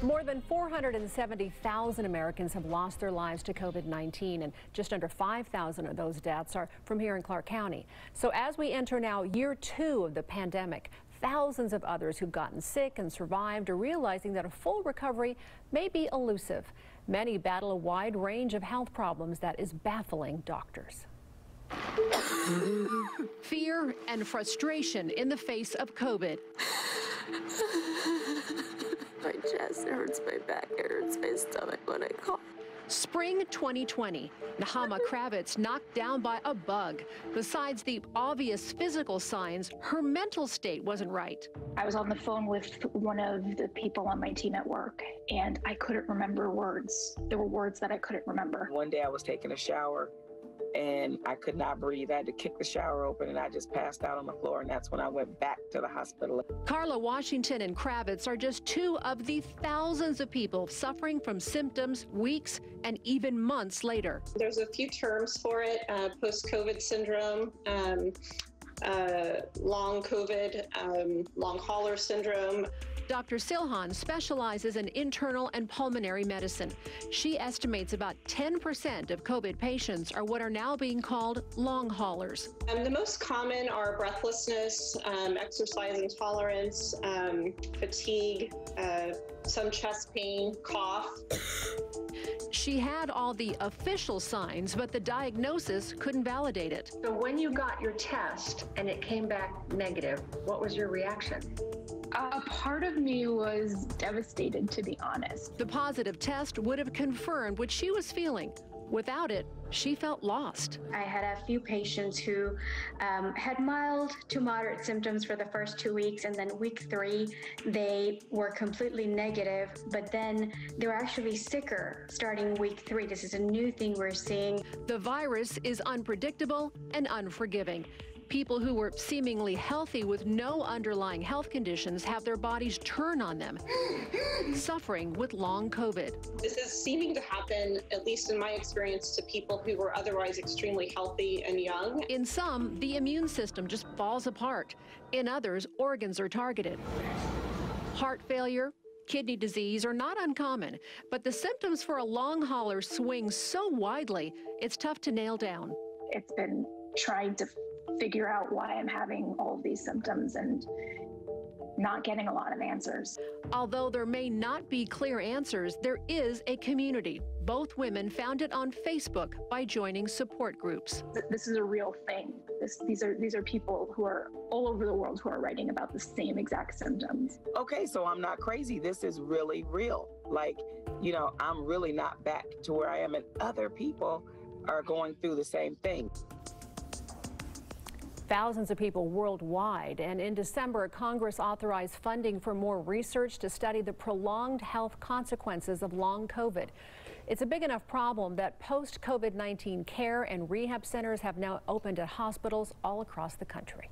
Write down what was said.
More than 470,000 Americans have lost their lives to COVID-19, and just under 5,000 of those deaths are from here in Clark County. So as we enter now year 2 of the pandemic, thousands of others who've gotten sick and survived are realizing that a full recovery may be elusive. Many battle a wide range of health problems that is baffling doctors. Fear and frustration in the face of COVID. My chest hurts, my back hurts, my stomach when I cough. Spring 2020, Nahama Kravitz knocked down by a bug. Besides the obvious physical signs, her mental state wasn't right. I was on the phone with one of the people on my team at work, and I couldn't remember words. There were words that I couldn't remember. One day I was taking a shower, and I could not breathe. I had to kick the shower open, and I just passed out on the floor, and that's when I went back to the hospital. Carla Washington and Kravitz are just 2 of the thousands of people suffering from symptoms weeks and even months later. There's a few terms for it: post-COVID syndrome, long COVID, long hauler syndrome. Dr. Silhan specializes in internal and pulmonary medicine. She estimates about 10% of COVID patients are what are now being called long haulers. The most common are breathlessness, exercise intolerance, fatigue, some chest pain, cough. She had all the official signs, but the diagnosis couldn't validate it. So when you got your test and it came back negative, what was your reaction? A part of me was devastated, to be honest. The positive test would have confirmed what she was feeling. Without it, she felt lost. I had a few patients who had mild to moderate symptoms for the first 2 weeks, and then week 3, they were completely negative, but then they were actually sicker starting week 3. This is a new thing we're seeing. The virus is unpredictable and unforgiving. People who were seemingly healthy with no underlying health conditions have their bodies turn on them, suffering with long COVID. This is seeming to happen, at least in my experience, to people who were otherwise extremely healthy and young. In some, the immune system just falls apart. In others, organs are targeted. Heart failure, kidney disease are not uncommon, but the symptoms for a long hauler swing so widely, it's tough to nail down. It's been trying to figure out why I'm having all of these symptoms and not getting a lot of answers. Although there may not be clear answers, there is a community. Both women found it on Facebook by joining support groups. This is a real thing. These are people who are all over the world who are writing about the same exact symptoms. Okay, so I'm not crazy. This is really real. Like, I'm really not back to where I am, and other people are going through the same thing. Thousands of people worldwide, and in December, Congress authorized funding for more research to study the prolonged health consequences of long COVID. It's a big enough problem that post-COVID-19 care and rehab centers have now opened at hospitals all across the country.